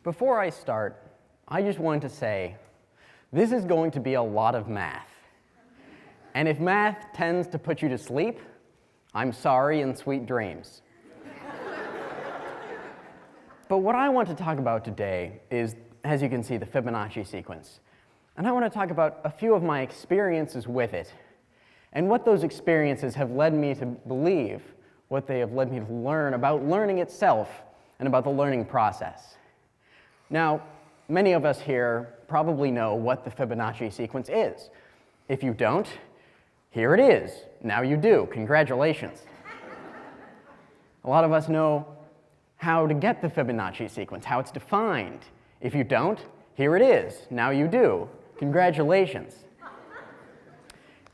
Before I start, I just wanted to say, this is going to be a lot of math. And if math tends to put you to sleep, I'm sorry and sweet dreams. But what I want to talk about today is, as you can see, the Fibonacci sequence. And I want to talk about a few of my experiences with it, and what those experiences have led me to believe, what they have led me to learn about learning itself, and about the learning process. Now, many of us here probably know what the Fibonacci sequence is. If you don't, here it is. Now you do. Congratulations. A lot of us know how to get the Fibonacci sequence, how it's defined. If you don't, here it is. Now you do. Congratulations.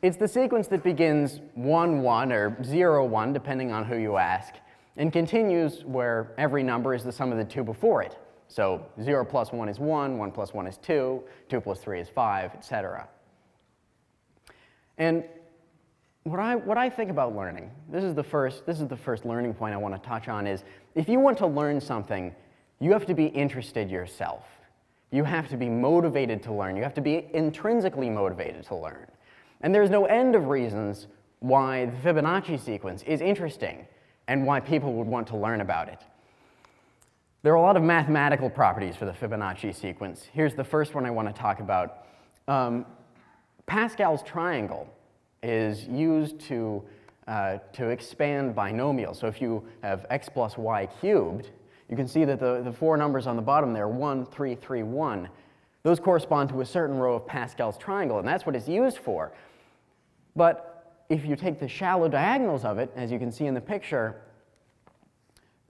It's the sequence that begins 1, 1, or 0, 1, depending on who you ask, and continues where every number is the sum of the two before it. So 0 plus 1 is 1, 1 plus 1 is 2, 2 plus 3 is 5, etc. And what I think about learning, this is the first learning point I want to touch on, is if you want to learn something, you have to be interested yourself. You have to be motivated to learn. You have to be intrinsically motivated to learn. And there's no end of reasons why the Fibonacci sequence is interesting and why people would want to learn about it. There are a lot of mathematical properties for the Fibonacci sequence. Here's the first one I want to talk about. Pascal's Triangle is used to expand binomials. So if you have x plus y cubed, you can see that the four numbers on the bottom there, 1, 3, 3, 1, those correspond to a certain row of Pascal's triangle, and that's what it's used for. But if you take the shallow diagonals of it, as you can see in the picture,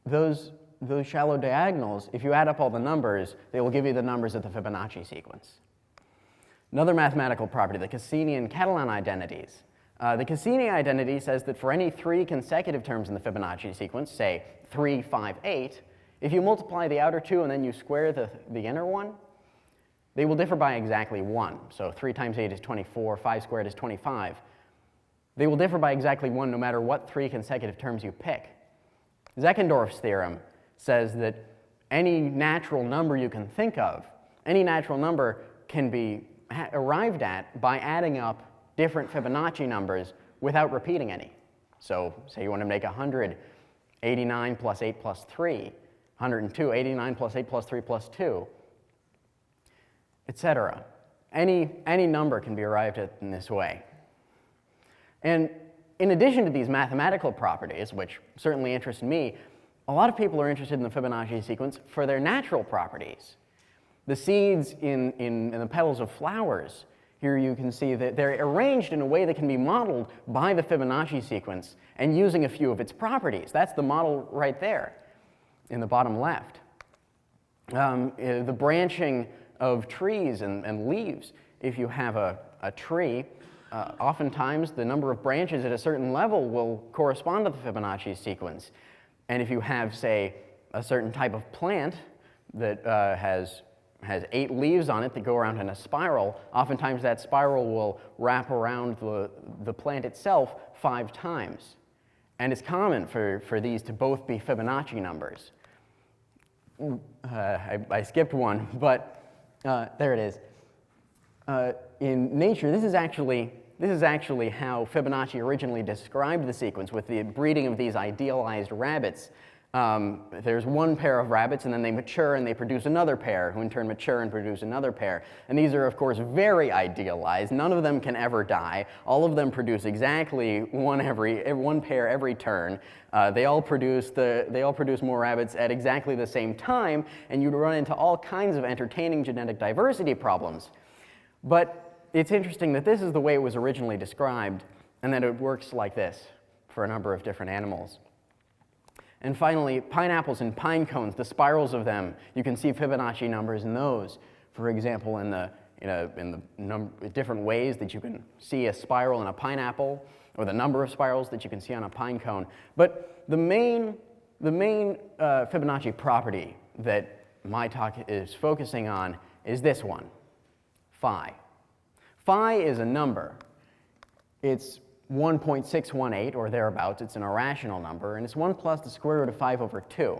those shallow diagonals, if you add up all the numbers, they will give you the numbers of the Fibonacci sequence. Another mathematical property, the Cassini and Catalan identities. The Cassini identity says that for any 3 consecutive terms in the Fibonacci sequence, say 3, 5, 8, if you multiply the outer two and then you square the inner one, they will differ by exactly 1. So 3 times 8 is 24, 5 squared is 25. They will differ by exactly 1 no matter what 3 consecutive terms you pick. Zeckendorf's theorem says that any natural number you can think of, any natural number can be arrived at by adding up different Fibonacci numbers without repeating any. So say you want to make 100, 89 plus 8 plus 3, 102, 89 plus 8 plus 3 plus 2, etc. Any number can be arrived at in this way. And in addition to these mathematical properties, which certainly interest me, a lot of people are interested in the Fibonacci sequence for their natural properties. The seeds in the petals of flowers, here you can see that they're arranged in a way that can be modeled by the Fibonacci sequence and using a few of its properties. That's the model right there in the bottom left. The branching of trees and leaves, if you have a tree, oftentimes the number of branches at a certain level will correspond to the Fibonacci sequence. And if you have, say, a certain type of plant that has 8 leaves on it that go around in a spiral, oftentimes that spiral will wrap around the plant itself 5 times. And it's common for these to both be Fibonacci numbers. I skipped one, but there it is. In nature, this is actually how Fibonacci originally described the sequence, with the breeding of these idealized rabbits. There's one pair of rabbits, and then they mature and they produce another pair, who in turn mature and produce another pair. And these are, of course, very idealized. None of them can ever die. All of them produce exactly one pair every turn. They all produce more rabbits at exactly the same time, and you'd run into all kinds of entertaining genetic diversity problems. But it's interesting that this is the way it was originally described, and that it works like this for a number of different animals. And finally, pineapples and pine cones, the spirals of them, you can see Fibonacci numbers in those. For example, in the different ways that you can see a spiral in a pineapple, or the number of spirals that you can see on a pine cone. But the main Fibonacci property that my talk is focusing on is this one, phi. Phi is a number. It's 1.618 or thereabouts. It's an irrational number, and it's 1 plus the square root of 5 over 2.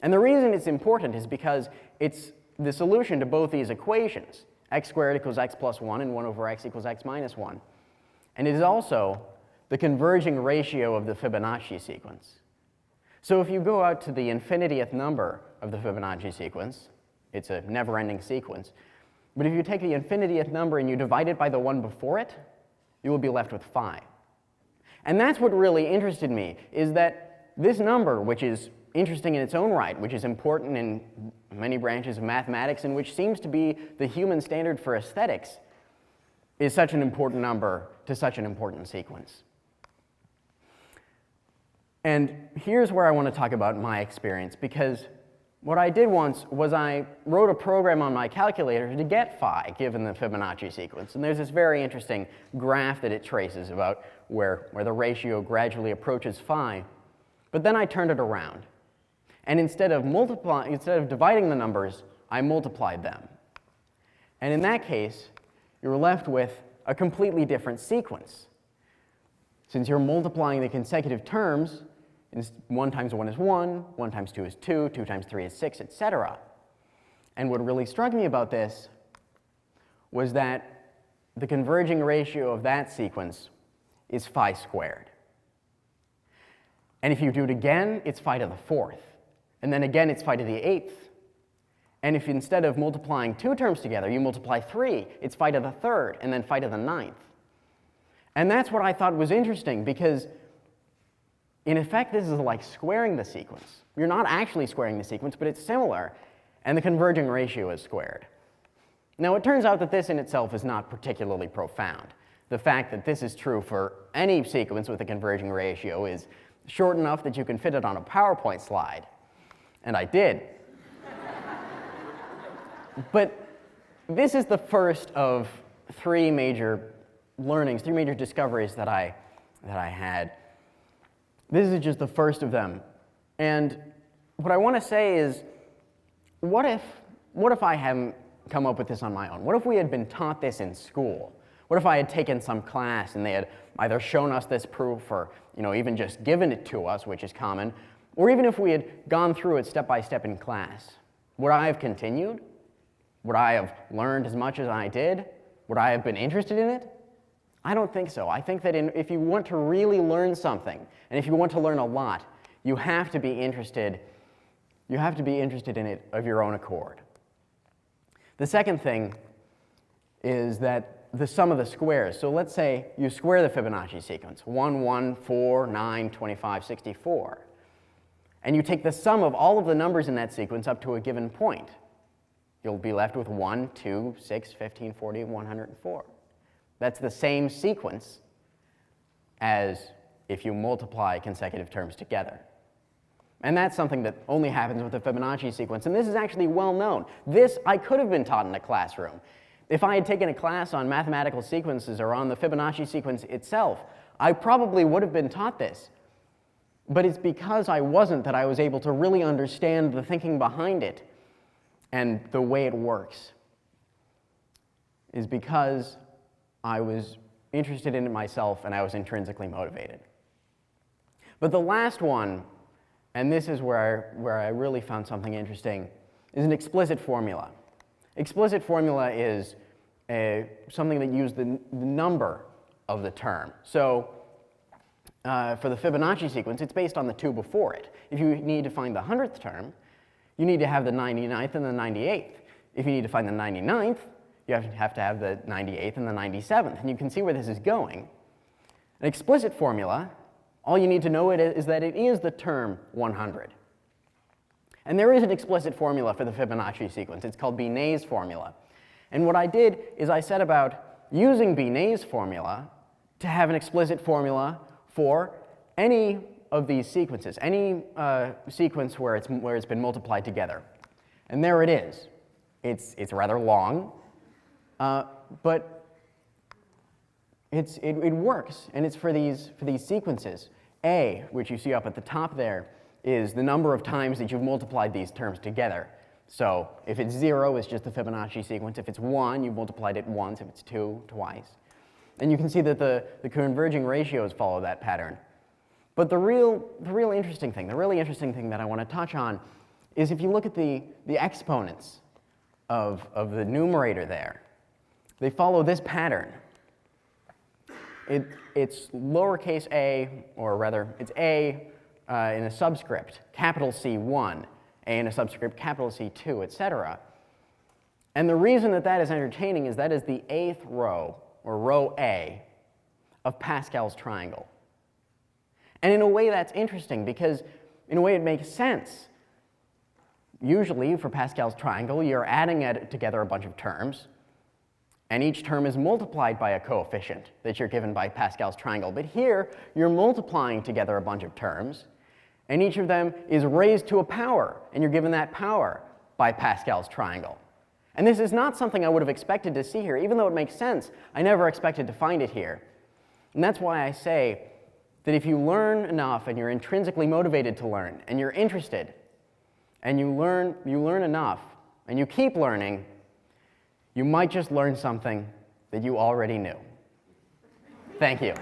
And the reason it's important is because it's the solution to both these equations, x squared equals x plus 1 and 1 over x equals x minus 1. And it is also the converging ratio of the Fibonacci sequence. So if you go out to the infinitieth number of the Fibonacci sequence, it's a never-ending sequence, but if you take the infinitieth number and you divide it by the one before it, you will be left with phi. And that's what really interested me, is that this number, which is interesting in its own right, which is important in many branches of mathematics, and which seems to be the human standard for aesthetics, is such an important number to such an important sequence. And here's where I want to talk about my experience, because what I did once was I wrote a program on my calculator to get phi, given the Fibonacci sequence. And there's this very interesting graph that it traces about where the ratio gradually approaches phi. But then I turned it around. And instead of dividing the numbers, I multiplied them. And in that case, you're left with a completely different sequence. Since you're multiplying the consecutive terms, 1 times 1 is 1, 1 times 2 is 2, 2 times 3 is 6, etc. And what really struck me about this was that the converging ratio of that sequence is phi squared. And if you do it again, it's phi to the 4th. And then again, it's phi to the 8th. And if instead of multiplying 2 terms together, you multiply 3, it's phi to the 3rd, and then phi to the 9th. And that's what I thought was interesting, because in effect, this is like squaring the sequence. You're not actually squaring the sequence, but it's similar, and the converging ratio is squared. Now, it turns out that this in itself is not particularly profound. The fact that this is true for any sequence with a converging ratio is short enough that you can fit it on a PowerPoint slide. And I did. But this is the first of 3 major learnings, 3 major discoveries that I had. This is just the first of them. And what I want to say is, what if I hadn't come up with this on my own? What if we had been taught this in school? What if I had taken some class and they had either shown us this proof or even just given it to us, which is common, or even if we had gone through it step by step in class? Would I have continued? Would I have learned as much as I did? Would I have been interested in it? I don't think so. I think that if you want to really learn something, and if you want to learn a lot, you have to be interested in it of your own accord. The second thing is that the sum of the squares. So let's say you square the Fibonacci sequence, 1, 1, 4, 9, 25, 64. And you take the sum of all of the numbers in that sequence up to a given point. You'll be left with 1, 2, 6, 15, 40, 104. That's the same sequence as if you multiply consecutive terms together. And that's something that only happens with the Fibonacci sequence. And this is actually well known. This I could have been taught in a classroom. If I had taken a class on mathematical sequences or on the Fibonacci sequence itself, I probably would have been taught this. But it's because I wasn't that I was able to really understand the thinking behind it and the way it works. Is because I was interested in it myself and I was intrinsically motivated. But the last one, and this is where I really found something interesting, is an explicit formula. Explicit formula is something that uses the number of the term. So for the Fibonacci sequence, it's based on the 2 before it. If you need to find the 100th term, you need to have the 99th and the 98th. If you need to find the 99th, you have to have the 98th and the 97th. And you can see where this is going. An explicit formula, all you need to know is that it is the term 100. And there is an explicit formula for the Fibonacci sequence. It's called Binet's formula. And what I did is I set about using Binet's formula to have an explicit formula for any of these sequences, any sequence where it's been multiplied together. And there it is. It's rather long, but it works, and it's for these sequences. A, which you see up at the top there, is the number of times that you've multiplied these terms together. So if it's 0, it's just the Fibonacci sequence. If it's 1, you've multiplied it once. If it's 2, twice. And you can see that the converging ratios follow that pattern. But the really interesting thing that I want to touch on is if you look at the exponents of the numerator there, they follow this pattern. It's lowercase a, or rather, it's a in a subscript, capital C1, a in a subscript, capital C2, etc. And the reason that that is entertaining is that is the 8th row, or row A, of Pascal's triangle. And in a way that's interesting because in a way it makes sense. Usually for Pascal's triangle you're adding together a bunch of terms, and each term is multiplied by a coefficient that you're given by Pascal's triangle. But here you're multiplying together a bunch of terms, and each of them is raised to a power, and you're given that power by Pascal's triangle. And this is not something I would have expected to see here. Even though it makes sense, I never expected to find it here. And that's why I say that if you learn enough and you're intrinsically motivated to learn, and you're interested, and you learn enough, and you keep learning, you might just learn something that you already knew. Thank you.